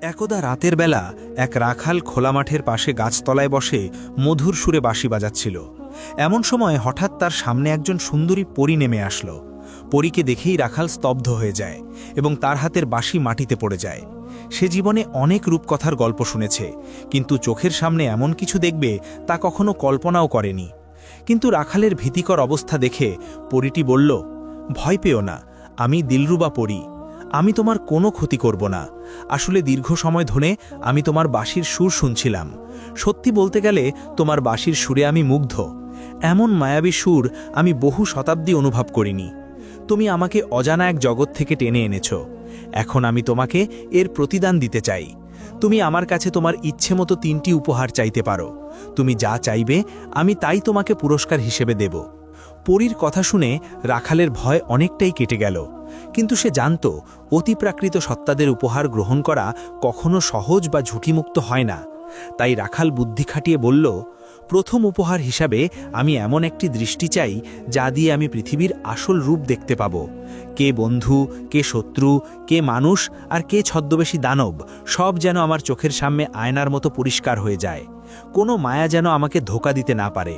একদা রাতের বেলা এক রাখাল খোলা মাঠের পাশে গাছতলায় বসে মধুর সুরে বাঁশি বাজাচ্ছিল। এমন সময় হঠাৎ তার সামনে একজন সুন্দরী পরী নেমে আসলো। পরীকে দেখেই রাখাল স্তব্ধ হয়ে যায় এবং তার হাতের বাঁশি মাটিতে পড়ে যায়। সে জীবনে অনেক রূপকথার গল্প শুনেছে, কিন্তু চোখের সামনে এমন কিছু দেখবে তা কখনো কল্পনাও করেনি। কিন্তু রাখালের ভীতিকর অবস্থা দেখে পরীটি বলল, ভয় পেও না, আমি দিলরুবা পরী। আমি তোমার কোনো ক্ষতি করব না। আসলে দীর্ঘ সময় ধরে আমি তোমার বাঁশির সুর শুনছিলাম। সত্যি বলতে গেলে তোমার বাঁশির সুরে আমি মুগ্ধ। এমন মায়াবী সুর আমি বহু শতাব্দী অনুভব করিনি। তুমি আমাকে অজানা এক জগৎ থেকে টেনে এনেছ। এখন আমি তোমাকে এর প্রতিদান দিতে চাই। তুমি আমার কাছে তোমার ইচ্ছে মতো 3টি উপহার চাইতে পারো। তুমি যা চাইবে আমি তাই তোমাকে পুরস্কার হিসেবে দেব। পরীর কথা শুনে রাখালের ভয় অনেকটাই কেটে গেল, কিন্তু সে জানত অতিপ্রাকৃত সত্তাদের উপহার গ্রহণ করা কখনো সহজ বা ঝুঁকিমুক্ত হয় না। তাই রাখাল বুদ্ধি খাটিয়ে বলল, প্রথম উপহার হিসাবে আমি এমন একটি দৃষ্টি চাই যা দিয়ে আমি পৃথিবীর আসল রূপ দেখতে পাব। কে বন্ধু, কে শত্রু, কে মানুষ আর কে ছদ্মবেশী দানব, সব যেন আমার চোখের সামনে আয়নার মতো পরিষ্কার হয়ে যায়। কোনো মায়া যেন আমাকে ধোঁকা দিতে না পারে।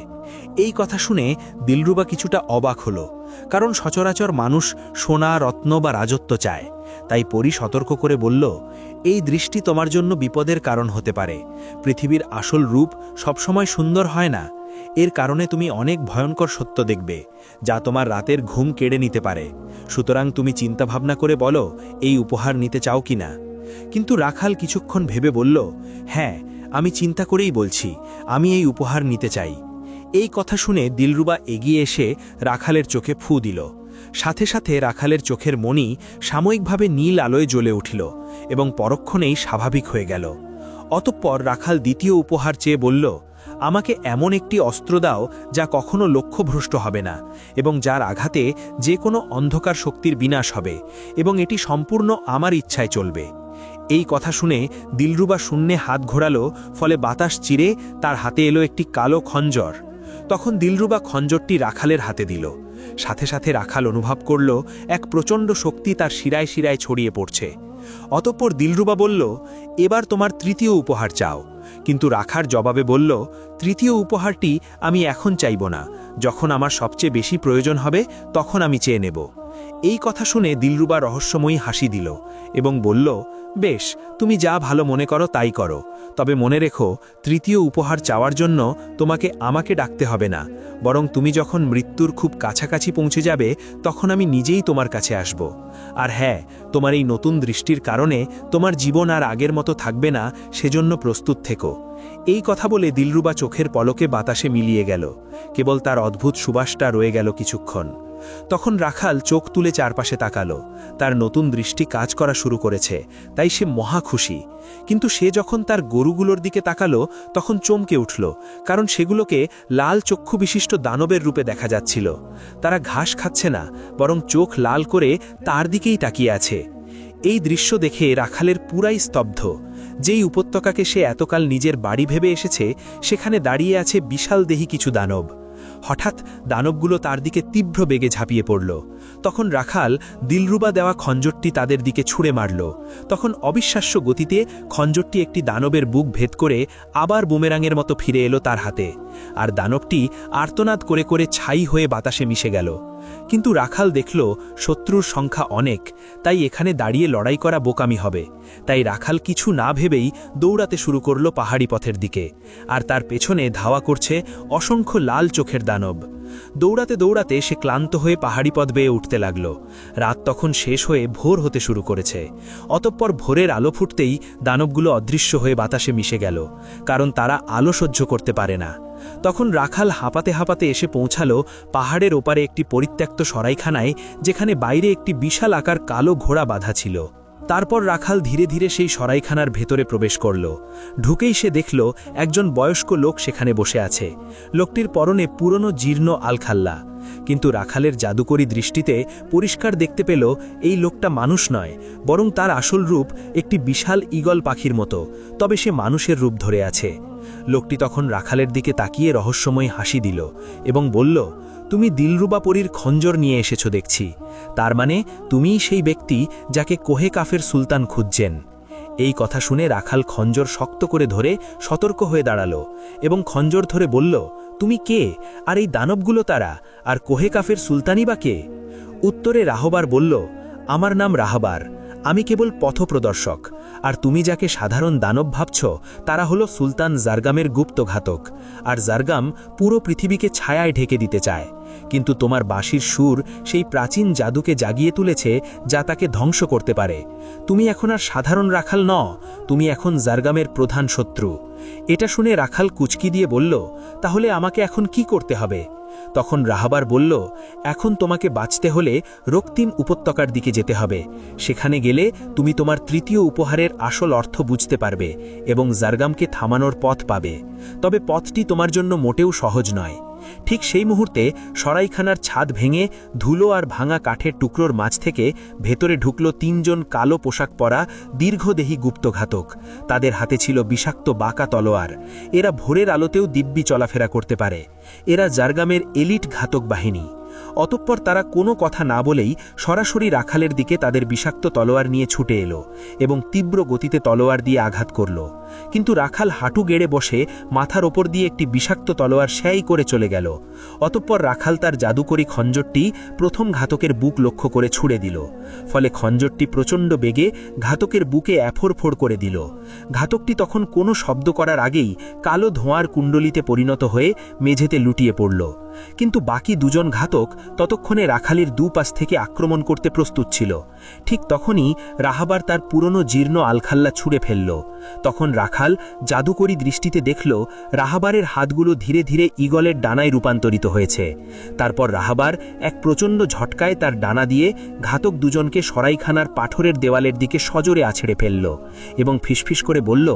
এই কথা শুনে দিলরুবা কিছুটা অবাক হলো, কারণ সচরাচর মানুষ সোনা, রত্ন বা রাজত্ব চায়। তাই পরী সতর্ক করে বলল, এই দৃষ্টি তোমার জন্য বিপদের কারণ হতে পারে। পৃথিবীর আসল রূপ সবসময় সুন্দর হয় না। এর কারণে তুমি অনেক ভয়ঙ্কর সত্য দেখবে, যা তোমার রাতের ঘুম কেড়ে নিতে পারে। সুতরাং তুমি চিন্তাভাবনা করে বলো, এই উপহার নিতে চাও কিনা। কিন্তু রাখাল কিছুক্ষণ ভেবে বলল, হ্যাঁ, আমি চিন্তা করেই বলছি, আমি এই উপহার নিতে চাই। এই কথা শুনে দিলরুবা এগিয়ে এসে রাখালের চোখে ফু দিল। সাথে সাথে রাখালের চোখের মণি সাময়িকভাবে নীল আলোয় জ্বলে উঠল এবং পরক্ষণেই স্বাভাবিক হয়ে গেল। অতঃপর রাখাল দ্বিতীয় উপহার চেয়ে বলল, আমাকে এমন একটি অস্ত্র দাও যা কখনো লক্ষ্যভ্রষ্ট হবে না এবং যার আঘাতে যে কোনো অন্ধকার শক্তির বিনাশ হবে, এবং এটি সম্পূর্ণ আমার ইচ্ছায় চলবে। এই কথা শুনে দিলরুবা শূন্যে হাত ঘোরালো, ফলে বাতাস চিরে তার হাতে এলো একটি কালো খঞ্জর। তখন দিলরুবা খঞ্জরটি রাখালের হাতে দিল। সাথে সাথে রাখাল অনুভব করল এক প্রচণ্ড শক্তি তার শিরায় শিরায় ছড়িয়ে পড়ছে। অতঃপর দিলরুবা বলল, এবার তোমার তৃতীয় উপহার চাও। কিন্তু রাখার জবাবে বলল, তৃতীয় উপহারটি আমি এখন চাইব না, যখন আমার সবচেয়ে বেশি প্রয়োজন হবে তখন আমি চেয়ে নেব। এই কথা শুনে দিলরুবা রহস্যময়ী হাসি দিল এবং বলল, বেশ, তুমি যা ভালো মনে করো তাই করো। তবে মনে রেখো, তৃতীয় উপহার চাওয়ার জন্য তোমাকে আমাকে ডাকতে হবে না, বরং তুমি যখন মৃত্যুর খুব কাছাকাছি পৌঁছে যাবে তখন আমি নিজেই তোমার কাছে আসব। আর হ্যাঁ, তোমার এই নতুন দৃষ্টির কারণে তোমার জীবন আর আগের মতো থাকবে না, সেজন্য প্রস্তুত থেকো। এই কথা বলে দিলরুবা চোখের পলকে বাতাসে মিলিয়ে গেল। কেবল তার অদ্ভুত সুবাসটা রয়ে গেল কিছুক্ষণ। তখন রাখাল চোখ তুলে চারপাশে তাকালো। তার নতুন দৃষ্টি কাজ করা শুরু করেছে, তাই সে মহা খুশি। কিন্তু সে যখন তার গরুগুলোর দিকে তাকালো তখন চমকে উঠল, কারণ সেগুলোকে লাল চক্ষু বিশিষ্ট দানবের রূপে দেখা যাচ্ছিল। তারা ঘাস খাচ্ছে না, বরং চোখ লাল করে তার দিকেই তাকিয়ে আছে। এই দৃশ্য দেখে রাখালের পুরাই স্তব্ধ। যেই উপত্যকাকে সে এতকাল নিজের বাড়ি ভেবে এসেছে, সেখানে দাঁড়িয়ে আছে বিশাল দেহী কিছু দানব। হঠাৎ দানবগুলো তার দিকে তীব্র বেগে ঝাঁপিয়ে পড়ল। তখন রাখাল দিলরুবা দেওয়া খঞ্জরটি তাদের দিকে ছুঁড়ে মারল। তখন অবিশ্বাস্য গতিতে খঞ্জরটি একটি দানবের বুক ভেদ করে আবার বুমেরাঙের মতো ফিরে এলো তার হাতে, আর দানবটি আর্তনাদ করে করে ছাই হয়ে বাতাসে মিশে গেল। কিন্তু রাখাল দেখল শত্রুর সংখ্যা অনেক, তাই এখানে দাঁড়িয়ে লড়াই করা বোকামি হবে। তাই রাখাল কিছু না ভেবেই দৌড়াতে শুরু করল পাহাড়ি পথের দিকে, আর তার পেছনে ধাওয়া করছে অসংখ্য লাল চোখের দানব। দৌড়াতে দৌড়াতে সে ক্লান্ত হয়ে পাহাড়ি পথ বেয়ে উঠতে লাগল। রাত তখন শেষ হয়ে ভোর হতে শুরু করেছে। অতঃপর ভোরের আলো ফুটতেই দানবগুলো অদৃশ্য হয়ে বাতাসে মিশে গেল, কারণ তারা আলো সহ্য করতে পারে না। তখন রাখাল হাঁপাতে হাঁপাতে এসে পৌঁছালো পাহাড়ের ওপারে একটি পরিত্যক্ত সরাইখানায়, যেখানে বাইরে একটি বিশাল আকার কালো ঘোড়া বাঁধা ছিল। তারপর রাখাল ধীরে ধীরে সেই সরাইখানার ভেতরে প্রবেশ করল। ঢুকেই সে দেখল একজন বয়স্ক লোক সেখানে বসে আছে। লোকটির পরনে পুরনো জীর্ণ আলখাল্লা। কিন্তু রাখালের জাদুকরী দৃষ্টিতে পরিষ্কার দেখতে পেল এই লোকটা মানুষ নয়, বরং তার আসল রূপ একটি বিশাল ঈগল পাখির মতো, তবে সে মানুষের রূপ ধরে আছে। লোকটি তখন রাখালের দিকে তাকিয়ে রহস্যময় হাসি দিল এবং বলল, তুমি দিলরুবা পরীর খঞ্জর নিয়ে এসেছো দেখছি। তার মানে তুমিই সেই ব্যক্তি যাকে কোহে কাফের সুলতান খুঁজছেন। এই কথা শুনে রাখাল খঞ্জর শক্ত করে ধরে সতর্ক হয়ে দাঁড়ালো এবং খঞ্জর ধরে বলল, তুমি কে, আর এই দানবগুলো তারা, আর কোহে কাফের সুলতানি বা কে? উত্তরে রাহবার বলল, আমার নাম রাহবার, আমি কেবল পথপ্রদর্শক, আর তুমি যাকে সাধারণ দানব ভাবছ তারা হলো সুলতান জারগামের গুপ্তঘাতক, আর জারগাম পুরো পৃথিবীকে ছায়ায় ঢেকে দিতে চায়। কিন্তু তোমার বাঁশির সুর সেই প্রাচীন জাদুকে জাগিয়ে তুলেছে যা তাকে ধ্বংস করতে পারে। তুমি এখন আর সাধারণ রাখাল ন, তুমি এখন জারগামের প্রধান শত্রু। এটা শুনে রাখাল কুচকি দিয়ে বলল, তাহলে আমাকে এখন কি করতে হবে? তখন রাহবার বলল, এখন তোমাকে বাঁচতে হলে রক্তিম উপত্যকার দিকে যেতে হবে। সেখানে গেলে তুমি তোমার তৃতীয় উপহারের আসল অর্থ বুঝতে পারবে এবং জারগামকে থামানোর পথ পাবে। তবে পথটি তোমার জন্য মোটেও সহজ নয়। ঠিক সেই মুহূর্তে সরাইখানার ছাদ ভেঙে ধুলো আর ভাঙা কাঠের টুকরোর মাঝ থেকে ভেতরে ঢুকল ৩ জন কালো পোশাক পরা দীর্ঘদেহী গুপ্তঘাতক। তাদের হাতে ছিল বিষাক্ত বাঁকা তলোয়ার। এরা ভোরের আলোতেও দিব্যি চলাফেরা করতে পারে। এরা জারগামের এলিট ঘাতক বাহিনী। অতঃপর তারা কোনো কথা না বলেই সরাসরি রাখালের দিকে তাদের বিষাক্ত তলোয়ার নিয়ে ছুটে এলো এবং তীব্র গতিতে তলোয়ার দিয়ে আঘাত করল। কিন্তু রাখাল হাঁটু গেড়ে বসে মাথার ওপর দিয়ে একটি বিষাক্ত তলোয়ার স্যাই করে চলে গেল। অতঃপর রাখাল তার জাদুকরী খঞ্জরটি প্রথম ঘাতকের বুক লক্ষ্য করে ছুড়ে দিল। ফলে খঞ্জরটি প্রচণ্ড বেগে ঘাতকের বুকে এফোড়ফোড় করে দিল। ঘাতকটি তখন কোনো শব্দ করার আগেই কালো ধোঁয়ার কুণ্ডলিতে পরিণত হয়ে মেঝেতে লুটিয়ে পড়ল। কিন্তু বাকি দুজন ঘাতক ততক্ষণে রাখালের দুপাশ থেকে আক্রমণ করতে প্রস্তুত ছিল। ঠিক তখনই রাহাবার তার পুরনো জীর্ণ আলখাল্লা ছুঁড়ে ফেলল। তখন রাখাল জাদুকরী দৃষ্টিতে দেখল রাহাবারের হাতগুলো ধীরে ধীরে ঈগলের ডানায় রূপান্তরিত হয়েছে। তারপর রাহাবার এক প্রচণ্ড ঝটকায় তার ডানা দিয়ে ঘাতক দুজনকে সরাইখানার পাথরের দেওয়ালের দিকে সজোরে আছড়ে ফেলল এবং ফিসফিস করে বলল,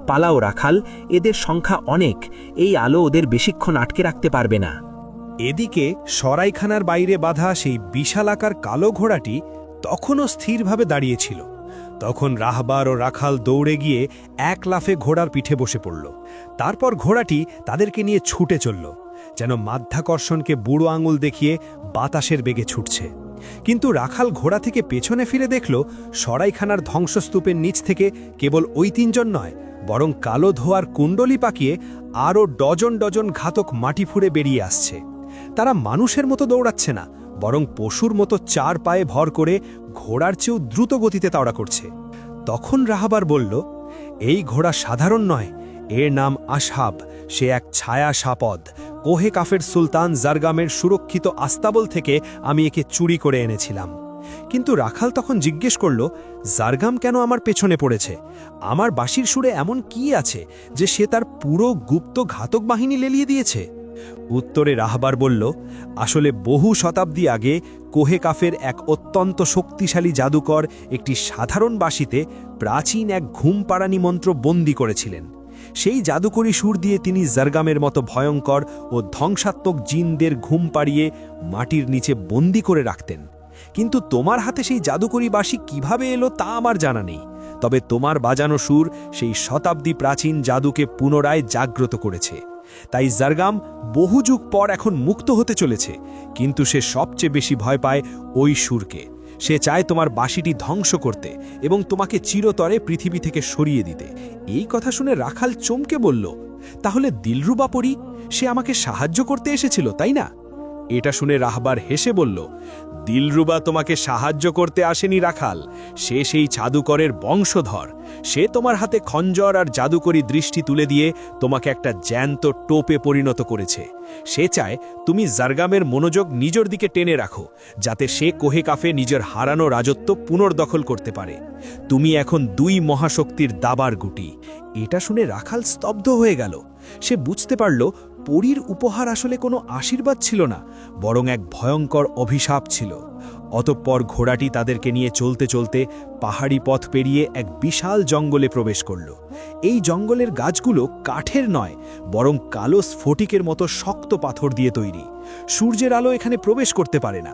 পালাও রাখাল, এদের সংখ্যা অনেক, এই আলো ওদের বেশিক্ষণ আটকে রাখতে পারবে না। এদিকে সরাইখানার বাইরে বাঁধা সেই বিশালাকার কালো ঘোড়াটি তখনও স্থিরভাবে দাঁড়িয়েছিল। তখন রাহবার ও রাখাল দৌড়ে গিয়ে এক লাফে ঘোড়ার পিঠে বসে পড়ল। তারপর ঘোড়াটি তাদেরকে নিয়ে ছুটে চলল, যেন মাধ্যাকর্ষণকে বুড়ো আঙুল দেখিয়ে বাতাসের বেগে ছুটছে। কিন্তু রাখাল ঘোড়া থেকে পেছনে ফিরে দেখল সরাইখানার ধ্বংসস্তূপের নিচ থেকে কেবল ওই ৩ জন নয়, বরং কালো ধোয়ার কুণ্ডলি পাকিয়ে আরও ডজন ডজন ঘাতক মাটি ফুঁড়ে বেরিয়ে আসছে। তারা মানুষের মতো দৌড়াচ্ছে না, বরং পশুর মতো ৪ পায়ে ভর করে ঘোড়ার চেয়েও দ্রুত গতিতে তাড়া করছে। তখন রাহাবার বলল, এই ঘোড়া সাধারণ নয়, এর নাম আসহাব। সে এক ছায়া সাপদ। কোহে কাফের সুলতান জারগামের সুরক্ষিত আস্তাবল থেকে আমি একে চুরি করে এনেছিলাম। কিন্তু রাখাল তখন জিজ্ঞেস করল, জারগাম কেন আমার পেছনে পড়েছে? আমার বাঁশির সুরে এমন কি আছে যে সে তার পুরো গুপ্ত ঘাতক বাহিনী লেলিয়ে দিয়েছে? উত্তরে রাহবার বলল, আসলে বহু শতাব্দী আগে কোহে কাফের এক অত্যন্ত শক্তিশালী জাদুকর একটি সাধারণ বাঁশিতে প্রাচীন এক ঘুম পাড়ানি মন্ত্র বন্দী করেছিলেন। সেই জাদুকরী সুর দিয়ে তিনি জারগামের মতো ভয়ঙ্কর ও ধ্বংসাত্মক জিনদের ঘুম পাড়িয়ে মাটির নিচে বন্দী করে রাখতেন। কিন্তু তোমার হাতে সেই জাদুকরী বাঁশি কিভাবে এলো তা আমার জানা নেই, তবে তোমার বাজানো সুর সেই শতাব্দী প্রাচীন জাদুকে পুনরায় জাগ্রত করেছে। তাই জারগাম বহু যুগ পর এখন মুক্ত হতে চলেছে, কিন্তু সে সবচেয়ে বেশি ভয় পায় ওই সুরকে। সে চায় তোমার বাঁশিটি ধ্বংস করতে এবং তোমাকে চিরতরে পৃথিবী থেকে সরিয়ে দিতে। এই কথা শুনে রাখাল চমকে বলল, তাহলে দিলরুবা পরী, সে আমাকে সাহায্য করতে এসেছিল, তাই না? এটা শুনে রাহবার হেসে বলল, দিলরুবা তোমাকে সাহায্য করতে আসেনি রাখাল, সে সেই জাদুকরের বংশধর। সে তোমার হাতে খঞ্জর আর জাদুকরী দৃষ্টি তুলে দিয়ে তোমাকে একটা জ্যান্ত টোপে পরিণত করেছে। সে চায় তুমি জারগামের মনোযোগ নিজের দিকে টেনে রাখো, যাতে সে কোহে কাফে নিজের হারানো রাজত্ব পুনর্দখল করতে পারে। তুমি এখন 2 মহাশক্তির দাবার গুটি। এটা শুনে রাখাল স্তব্ধ হয়ে গেল। সে বুঝতে পারল পরীর উপহার আসলে কোনো আশীর্বাদ ছিল না, বরং এক ভয়ঙ্কর অভিশাপ ছিল। অতঃপর ঘোড়াটি তাদেরকে নিয়ে চলতে চলতে পাহাড়ি পথ পেরিয়ে এক বিশাল জঙ্গলে প্রবেশ করল। এই জঙ্গলের গাছগুলো কাঠের নয়, বরং কালো স্ফটিকের মতো শক্ত পাথর দিয়ে তৈরি। সূর্যের আলো এখানে প্রবেশ করতে পারে না।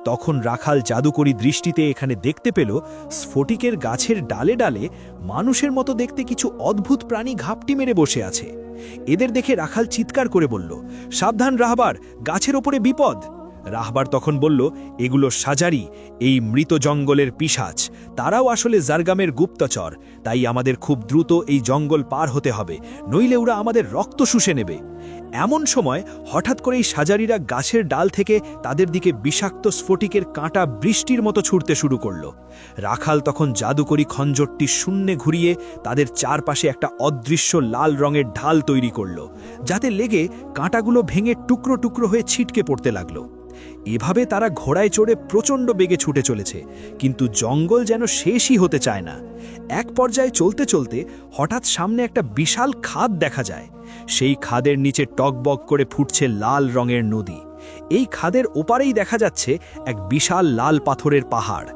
তখন রাখাল জাদুকরী দৃষ্টিতে এখানে দেখতে পেল স্ফটিকের গাছের ডালে ডালে মানুষের মতো দেখতে কিছু অদ্ভুত প্রাণী ঘাপটি মেরে বসে আছে। এদের দেখে রাখাল চিৎকার করে বলল, সাবধান রাহবার, গাছের ওপরে বিপদ। রাহবার তখন বলল, এগুলো সাজারি, এই মৃত জঙ্গলের পিশাচ। তারাও আসলে জারগামের গুপ্তচর, তাই আমাদের খুব দ্রুত এই জঙ্গল পার হতে হবে, নইলে ওরা আমাদের রক্ত শুষে নেবে। এমন সময় হঠাৎ করেই সাজারিরা গাছের ডাল থেকে তাদের দিকে বিষাক্ত স্ফটিকের কাঁটা বৃষ্টির মতো ছুটতে শুরু করল। রাখাল তখন জাদুকরি খঞ্জরটি শূন্যে ঘুরিয়ে তাদের চারপাশে একটা অদৃশ্য লাল রঙের ঢাল তৈরি করল, যাতে লেগে কাঁটাগুলো ভেঙে টুকরো টুকরো হয়ে ছিটকে পড়তে লাগলো। এভাবে তারা ঘোড়ায় চড়ে প্রচণ্ড বেগে ছুটে চলেছে, কিন্তু জঙ্গল যেন শেষই হতে চায় না। এক পর্যায়ে চলতে চলতে হঠাৎ সামনে একটা বিশাল খাদ দেখা যায়। সেই খাদের নিচে টকবক করে ফুটছে লাল রঙের নদী। এই খাদের ওপারেই দেখা যাচ্ছে এক বিশাল লাল পাথরের পাহাড়,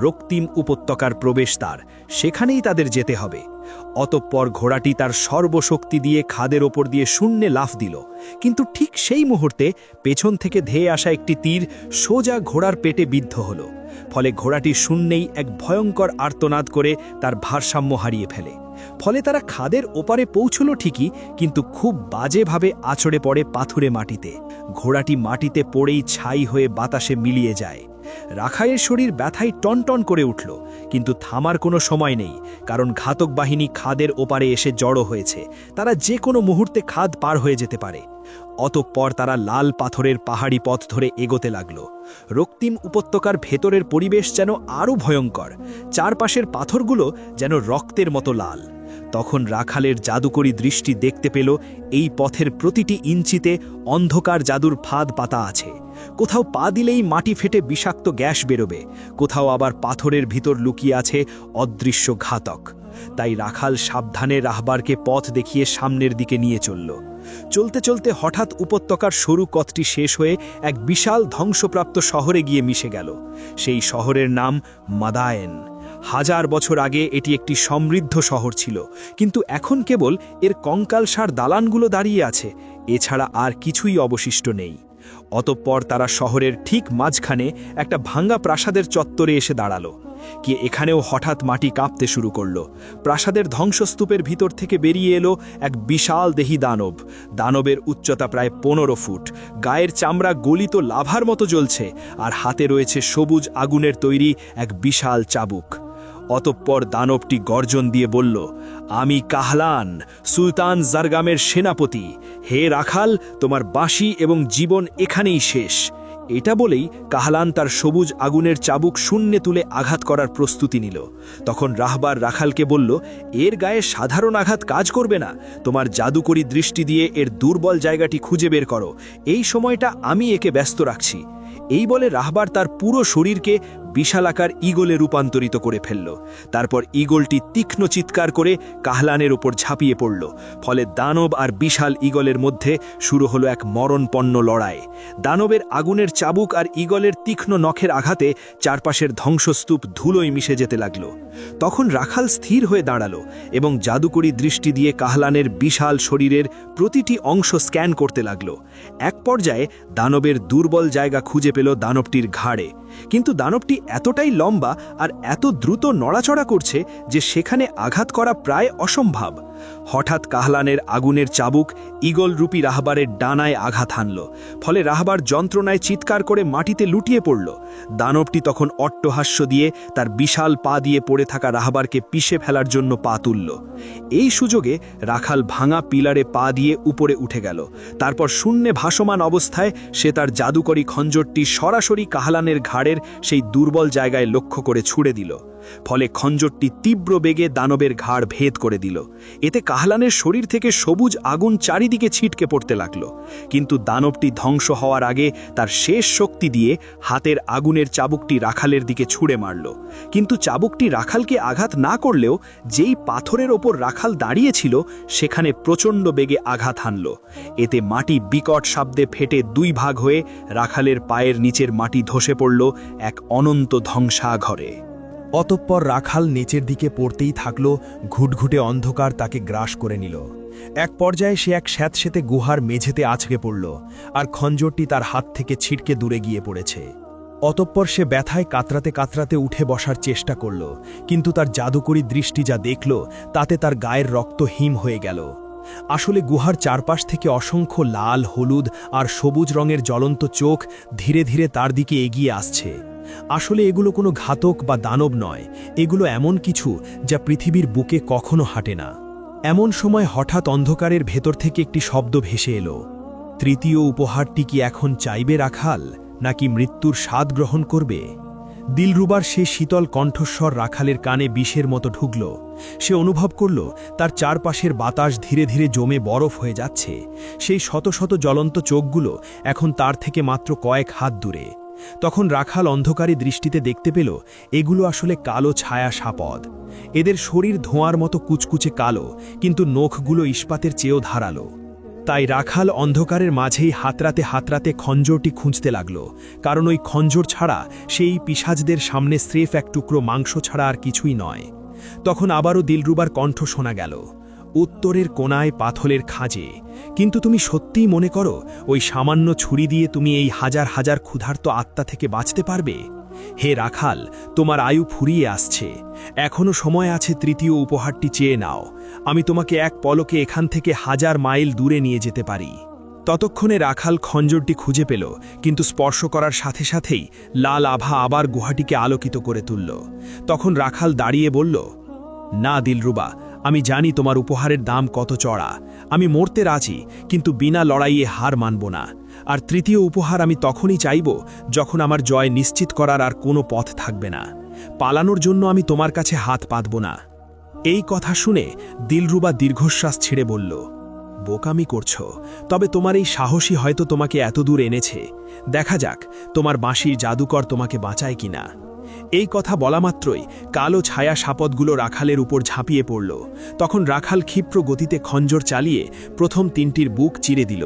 রক্তিম উপত্যকার প্রবেশদ্বার। সেখানেই তাদের যেতে হবে। অতঃপর ঘোড়াটি তার সর্বশক্তি দিয়ে খাদের ওপর দিয়ে শূন্যে লাফ দিল, কিন্তু ঠিক সেই মুহূর্তে পেছন থেকে ধেয়ে আসা একটি তীর সোজা ঘোড়ার পেটে বিদ্ধ হল। ফলে ঘোড়াটি শূন্যেই এক ভয়ঙ্কর আর্তনাদ করে তার ভারসাম্য হারিয়ে ফেলে। ফলে তারা খাদের ওপারে পৌঁছল ঠিকই, কিন্তু খুব বাজেভাবে আছড়ে পড়ে পাথুরে মাটিতে। ঘোড়াটি মাটিতে পড়েই ছাই হয়ে বাতাসে মিলিয়ে যায়। রাখালের শরীর ব্যথায় টনটন করে উঠল, কিন্তু থামার কোনো সময় নেই, কারণ ঘাতক বাহিনী খাদের ওপারে এসে জড়ো হয়েছে। তারা যে কোনো মুহূর্তে খাদ পার হয়ে যেতে পারে। অতঃপর তারা লাল পাথরের পাহাড়ি পথ ধরে এগোতে লাগল। রক্তিম উপত্যকার ভেতরের পরিবেশ যেন আরও ভয়ঙ্কর। চারপাশের পাথরগুলো যেন রক্তের মতো লাল। তখন রাখালের জাদুকরী দৃষ্টি দেখতে পেল এই পথের প্রতিটি ইঞ্চিতে অন্ধকার জাদুর ফাঁদ পাতা আছে। কোথাও পা দিলেই মাটি ফেটে বিষাক্ত গ্যাস বেরোবে, কোথাও আবার পাথরের ভিতর লুকিয়ে আছে অদৃশ্য ঘাতক। তাই রাখাল সাবধানে রাহবারকে পথ দেখিয়ে সামনের দিকে নিয়ে চলল। চলতে চলতে হঠাৎ উপত্যকার সরু পথটি শেষ হয়ে এক বিশাল ধ্বংসপ্রাপ্ত শহরে গিয়ে মিশে গেল। সেই শহরের নাম মাদায়েন। 1000 বছর আগে এটি একটি সমৃদ্ধ শহর ছিল, কিন্তু এখন কেবল এর কঙ্কালসার দালানগুলো দাঁড়িয়ে আছে, এছাড়া আর কিছুই অবশিষ্ট নেই। অতঃপর তারা শহরের ঠিক মাঝখানে একটা ভাঙ্গা প্রাসাদের চত্বরে এসে দাঁড়ালো। কি এখানেও হঠাৎ মাটি কাঁপতে শুরু করল। প্রাসাদের ধ্বংসস্তূপের ভিতর থেকে বেরিয়ে এলো এক বিশাল দেহী দানব। দানবের উচ্চতা প্রায় 15 ফুট, গায়ের চামড়া গলিত লাভার মতো জ্বলছে, আর হাতে রয়েছে সবুজ আগুনের তৈরি এক বিশাল চাবুক। অতঃপর দানবটি গর্জন দিয়ে বলল, আমি কাহলান, সুলতান জারগামের সেনাপতি। হে রাখাল, তোমার বাঁশি এবং জীবন এখানেই শেষ। এটা বলেই কাহলান তার সবুজ আগুনের চাবুক শূন্যে তুলে আঘাত করার প্রস্তুতি নিল। তখন রাহবার রাখালকে বলল, এর গায়ে সাধারণ আঘাত কাজ করবে না, তোমার জাদুকরী দৃষ্টি দিয়ে এর দুর্বল জায়গাটি খুঁজে বের করো, এই সময়টা আমি একে ব্যস্ত রাখছি। এই বলে রাহবার তার পুরো শরীরকে বিশালাকার ঈগলে রূপান্তরিত করে ফেলল। তারপর ঈগলটি তীক্ষ্ণ চিৎকার করে কাহলানের উপর ঝাঁপিয়ে পড়ল। ফলে দানব আর বিশাল ঈগলের মধ্যে শুরু হলো এক মরণপন্ন লড়াই। দানবের আগুনের চাবুক আর ঈগলের তীক্ষ্ণ নখের আঘাতে চারপাশের ধ্বংসস্তূপ ধুলোয় মিশে যেতে লাগল। তখন রাখাল স্থির হয়ে দাঁড়ালো এবং জাদুকরী দৃষ্টি দিয়ে কাহলানের বিশাল শরীরের প্রতিটি অংশ স্ক্যান করতে লাগল। এক পর্যায়ে দানবের দুর্বল জায়গা খুঁজে পেল দানবটির ঘাড়ে, কিন্তু দানবটি এতটাই লম্বা আর এত দ্রুত নড়াচড়া করছে যে সেখানে আঘাত করা প্রায় অসম্ভব। হঠাৎ কাহলানের আগুনের চাবুক ঈগলরূপী রাহবারের ডানায় আঘাত হানল। ফলে রাহবার যন্ত্রণায় চিৎকার করে মাটিতে লুটিয়ে পড়ল। দানবটি তখন অট্টহাস্য দিয়ে তার বিশাল পা দিয়ে পড়ে থাকা রাহবারকে পিষে ফেলার জন্য পা তুলল। এই সুযোগে রাখাল ভাঙা পিলারে পা দিয়ে উপরে উঠে গেল। তারপর শূন্যে ভাসমান অবস্থায় সে তার জাদুকরী খঞ্জরটি সরাসরি কাহলানের ঘাড়ের সেই দুর্বল জায়গায় লক্ষ্য করে ছুড়ে দিল। ফলে খঞ্জরটি তীব্র বেগে দানবের ঘাড় ভেদ করে দিল। এতে কাহলানের শরীর থেকে সবুজ আগুন চারিদিকে ছিটকে পড়তে লাগল। কিন্তু দানবটি ধ্বংস হওয়ার আগে তার শেষ শক্তি দিয়ে হাতের আগুনের চাবুকটি রাখালের দিকে ছুঁড়ে মারল। কিন্তু চাবুকটি রাখালকে আঘাত না করলেও যেই পাথরের ওপর রাখাল দাঁড়িয়েছিল সেখানে প্রচণ্ড বেগে আঘাত হানল। এতে মাটি বিকট শব্দে ফেটে 2 ভাগ হয়ে রাখালের পায়ের নিচের মাটি ধসে পড়ল এক অনন্ত ধ্বংসাঘরে। অতঃপর রাখাল নিচের দিকে পড়তেই থাকল, ঘুটঘুটে অন্ধকার তাকে গ্রাস করে নিল। এক পর্যায়ে সে এক স্যাঁতসেঁতে গুহার মেঝেতে আছড়ে পড়ল, আর খঞ্জরটি তার হাত থেকে ছিটকে দূরে গিয়ে পড়েছে। অতঃপর সে ব্যথায় কাতরাতে কাতরাতে উঠে বসার চেষ্টা করল, কিন্তু তার জাদুকরী দৃষ্টি যা দেখল তাতে তার গায়ের রক্ত হিম হয়ে গেল। আসলে গুহার চারপাশ থেকে অসংখ্য লাল, হলুদ আর সবুজ রঙের জ্বলন্ত চোখ ধীরে ধীরে তার দিকে এগিয়ে আসছে। আসলে এগুলো কোনো ঘাতক বা দানব নয়, এগুলো এমন কিছু যা পৃথিবীর বুকে কখনো হাঁটে না। এমন সময় হঠাৎ অন্ধকারের ভেতর থেকে একটি শব্দ ভেসে এলো। তৃতীয় উপহারটি কি এখন চাইবে রাখাল, নাকি মৃত্যুর স্বাদ গ্রহণ করবে? দিলরুবার সে শীতল কণ্ঠস্বর রাখালের কানে বিষের মতো ঢুকল। সে অনুভব করল তার চারপাশের বাতাস ধীরে ধীরে জমে বরফ হয়ে যাচ্ছে। সেই শত শত জ্বলন্ত চোখগুলো এখন তার থেকে মাত্র কয়েক হাত দূরে। তখন রাখাল অন্ধকারী দৃষ্টিতে দেখতে পেল এগুলো আসলে কালো ছায়া সাপদ। এদের শরীর ধোঁয়ার মতো কুচকুচে কালো, কিন্তু নখগুলো ইস্পাতের চেয়েও ধারালো। তাই রাখাল অন্ধকারের মাঝেই হাতরাতে হাতরাতে খঞ্জরটি খুঁজতে লাগল, কারণ ওই খঞ্জর ছাড়া সেই পিশাচদের সামনে স্রেফ এক টুকরো মাংস ছাড়া আর কিছুই নয়। তখন আবারও দিলরুবার কণ্ঠ শোনা গেল, উত্তরের কোণায় পাথলের খাঁজে। কিন্তু তুমি সত্যিই মনে করো ওই সামান্য ছুরি দিয়ে তুমি এই হাজার হাজার ক্ষুধার্ত আত্মা থেকে বাঁচতে পারবে? হে রাখাল, তোমার আয়ু ফুরিয়ে আসছে, এখনো সময় আছে। তৃতীয় উপহারটি চেয়ে নাও, আমি তোমাকে এক পলকে এখান থেকে 1000 মাইল দূরে নিয়ে যেতে পারি। ততক্ষণে রাখাল খঞ্জরটি খুঁজে পেল, কিন্তু স্পর্শ করার সাথে সাথেই লাল আভা আবার গুহাটিকে আলোকিত করে তুলল। তখন রাখাল দাঁড়িয়ে বলল, না দিলরুবা, আমি জানি তোমার উপহারের দাম কত চড়া। আমি মরতে রাজি, কিন্তু বিনা লড়াইয়ে হার মানব না। আর তৃতীয় উপহার আমি তখনই চাইব যখন আমার জয় নিশ্চিত করার আর কোনো পথ থাকবে না। পালানোর জন্য আমি তোমার কাছে হাত পাতব না। এই কথা শুনে দিলরুবা দীর্ঘশ্বাস ছেড়ে বলল, বোকামি করছো, তবে তোমার এই সাহসী হয়তো তোমাকে এত দূর এনেছে। দেখা যাক তোমার বাঁশির জাদুকর তোমাকে বাঁচায় কিনা। এই কথা বলা মাত্রই কালো ছায়া সাপদগুলো রাখালের উপর ঝাঁপিয়ে পড়ল। তখন রাখাল ক্ষিপ্র গতিতে খঞ্জর চালিয়ে প্রথম 3টির বুক চিরে দিল,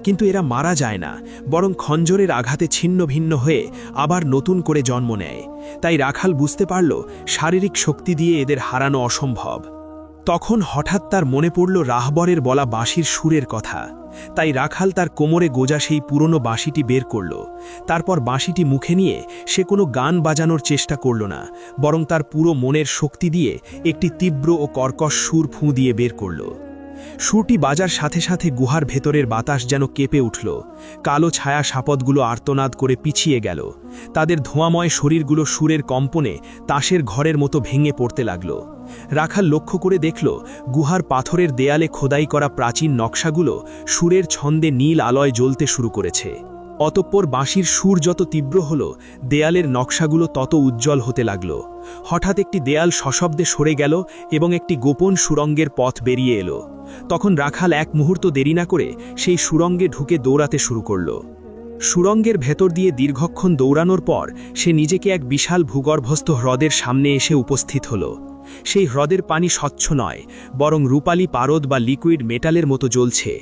কিন্তু এরা মারা যায় না, বরং খঞ্জরের আঘাতে ছিন্ন ভিন্ন হয়ে আবার নতুন করে জন্ম নেয়। তাই রাখাল বুঝতে পারল শারীরিক শক্তি দিয়ে এদের হারানো অসম্ভব। তখন হঠাৎ তার মনে পড়ল রাহবরের বলা বাঁশির সুরের কথা। তাই রাখাল তার কোমরে গোজা সেই পুরনো বাঁশিটি বের করল। তারপর বাঁশিটি মুখে নিয়ে সে কোনো গান বাজানোর চেষ্টা করল না, বরং তার পুরো মনের শক্তি দিয়ে একটি তীব্র ও কর্কশ সুর ফুঁ দিয়ে বের করল। সুরটি বাজার সাথে সাথে গুহার ভেতরের বাতাস যেন কেঁপে উঠল। কালো ছায়া সাপদগুলো আর্তনাদ করে পিছিয়ে গেল। তাদের ধোঁয়াময় শরীরগুলো সুরের কম্পনে তাসের ঘরের মতো ভেঙে পড়তে লাগল। রাখাল লক্ষ্য করে দেখল গুহার পাথরের দেয়ালে খোদাই করা প্রাচীন নকশাগুলো সুরের ছন্দে নীল আলোয় জ্বলতে শুরু করেছে। অতঃপর বাঁশির সুর যত তীব্র হল, দেয়ালের নকশাগুলো তত উজ্জ্বল হতে লাগল। হঠাৎ একটি দেয়াল সশব্দে সরে গেল এবং একটি গোপন সুড়ঙ্গের পথ বেরিয়ে এলো। তখন রাখাল এক মুহূর্ত দেরি না করে সেই সুড়ঙ্গে ঢুকে দৌড়াতে শুরু করল। সুড়ঙ্গের ভেতর দিয়ে দীর্ঘক্ষণ দৌড়ানোর পর সে নিজেকে এক বিশাল ভূগর্ভস্থ হ্রদের সামনে এসে উপস্থিত হল। সেই হ্রদের পানি স্বচ্ছ নয়, বরং রূপালী পারদ বা লিকুইড মেটালের মতো জ্বলছে।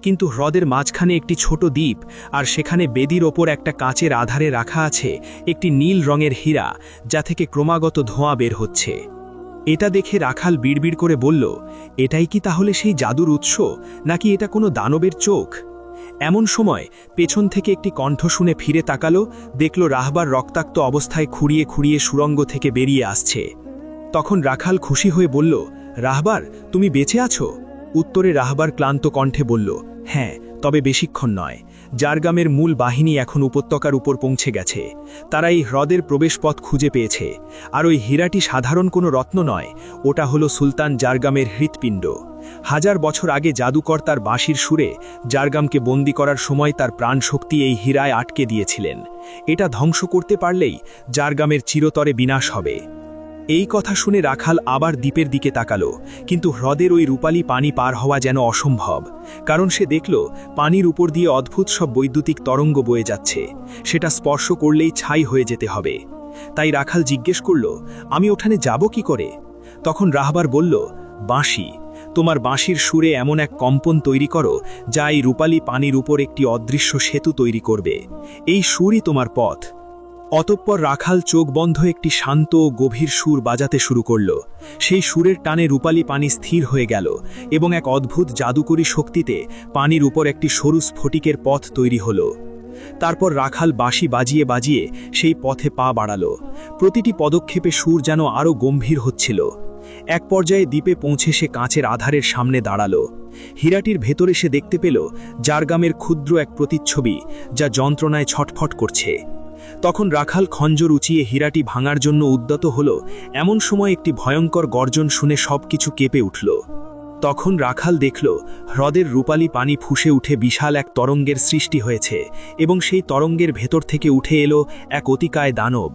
কিন্তু হ্রদের মাঝখানে একটি ছোট দ্বীপ, আর সেখানে বেদির ওপর একটা কাঁচের আধারে রাখা আছে একটি নীল রঙের হীরা, যা থেকে ক্রমাগত ধোঁয়া বের হচ্ছে। এটা দেখে রাখাল বিড়বিড় করে বলল, এটাই কি তাহলে সেই জাদুর উৎস, নাকি এটা কোনো দানবের চোখ? এমন সময় পেছন থেকে একটি কণ্ঠ শুনে ফিরে তাকালো, দেখল রাহবার রক্তাক্ত অবস্থায় খুঁড়িয়ে খুঁড়িয়ে সুড়ঙ্গ থেকে বেরিয়ে আসছে। তখন রাখাল খুশি হয়ে বলল, রাহবার, তুমি বেঁচে আছো? উত্তরে রাহবার ক্লান্ত কণ্ঠে বলল, হ্যাঁ, তবে বেশিক্ষণ নয়। জারগামের মূল বাহিনী এখন উপত্যকার উপর পৌঁছে গেছে। তারা এই হ্রদের প্রবেশপথ খুঁজে পেয়েছে। আর ওই হীরাটি সাধারণ কোনো রত্ন নয়, ওটা হলো সুলতান জারগামের হৃৎপিণ্ড। 1000 বছর আগে জাদুকর তার বাঁশির সুরে জারগামকে বন্দি করার সময় তার প্রাণশক্তি এই হীরায় আটকে দিয়েছিলেন। এটা ধ্বংস করতে পারলেই জারগামের চিরতরে বিনাশ হবে। এই কথা শুনে রাখাল আবার দ্বীপের দিকে তাকালো, কিন্তু হ্রদের ওই রূপালী পানি পার হওয়া যেন অসম্ভব, কারণ সে দেখল পানির উপর দিয়ে অদ্ভুত সব বৈদ্যুতিক তরঙ্গ বয়ে যাচ্ছে। সেটা স্পর্শ করলেই ছাই হয়ে যেতে হবে। তাই রাখাল জিজ্ঞেস করল, আমি ওখানে যাব কি করে? তখন রাহবার বলল, বাঁশি, তোমার বাঁশির সুরে এমন এক কম্পন তৈরি করো যা এই রূপালী পানির উপর একটি অদৃশ্য সেতু তৈরি করবে। এই সুরই তোমার পথ। অতঃপর রাখাল চোখ বন্ধ একটি শান্ত ও গভীর সুর বাজাতে শুরু করল। সেই সুরের টানে রূপালী পানি স্থির হয়ে গেল এবং এক অদ্ভুত জাদুকরী শক্তিতে পানির উপর একটি সরু স্ফটিকের পথ তৈরি হল। তারপর রাখাল বাঁশি বাজিয়ে বাজিয়ে সেই পথে পা বাড়াল। প্রতিটি পদক্ষেপে সুর যেন আরও গম্ভীর হচ্ছিল। এক পর্যায়ে দ্বীপে পৌঁছে সে কাঁচের আধারের সামনে দাঁড়ালো। হীরাটির ভেতরে সে দেখতে পেল জারগামের ক্ষুদ্র এক প্রতিচ্ছবি, যা যন্ত্রণায় ছটফট করছে। তখন রাখাল খঞ্জর উঁচিয়ে হীরাটি ভাঙার জন্য উদ্যত হল। এমন সময় একটি ভয়ঙ্কর গর্জন শুনে সবকিছু কেঁপে উঠল। তখন রাখাল দেখল হ্রদের রূপালী পানি ফুঁসে উঠে বিশাল এক তরঙ্গের সৃষ্টি হয়েছে, এবং সেই তরঙ্গের ভেতর থেকে উঠে এলো এক অতিকায় দানব।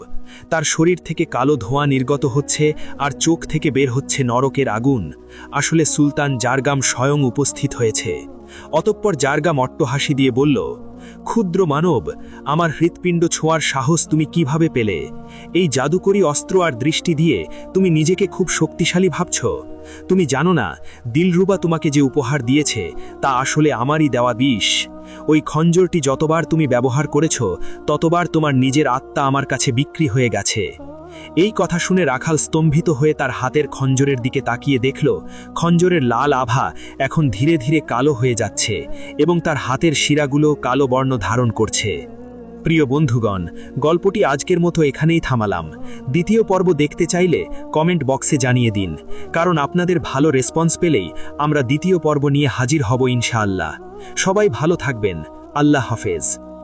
তার শরীর থেকে কালো ধোঁয়া নির্গত হচ্ছে, আর চোখ থেকে বের হচ্ছে নরকের আগুন। আসলে সুলতান জারগাম স্বয়ং উপস্থিত হয়েছে। অতঃপর জারগাম অট্টহাসি দিয়ে বলল, ক্ষুদ্র মানব, আমার হৃৎপিণ্ড ছোঁয়ার সাহস তুমি কিভাবে পেলে? এই জাদুকরী অস্ত্র আর দৃষ্টি দিয়ে তুমি নিজেকে খুব শক্তিশালী ভাবছ। তুমি জানো না, দিলরুবা তোমাকে যে উপহার দিয়েছে তা আসলে আমারই দেওয়া বিষ। ওই খঞ্জরটি যতবার তুমি ব্যবহার করেছ, ততবার তোমার নিজের আত্মা আমার কাছে বিক্রি হয়ে গেছে। এই কথা শুনে রাখাল স্তম্ভিত হয়ে তার হাতের খঞ্জরের দিকে তাকিয়ে দেখল খঞ্জরের লাল আভা এখন ধীরে ধীরে কালো হয়ে যাচ্ছে, এবং তার হাতের শিরাগুলো কালো বর্ণ ধারণ করছে। প্রিয় বন্ধুগণ, গল্পটি আজকের মতো এখানেই থামালাম। দ্বিতীয় পর্ব দেখতে চাইলে কমেন্ট বক্সে জানিয়ে দিন, কারণ আপনাদের ভালো রেসপন্স পেলেই আমরা দ্বিতীয় পর্ব নিয়ে হাজির হব ইনশাআল্লাহ। সবাই ভালো থাকবেন। আল্লাহ হাফেজ।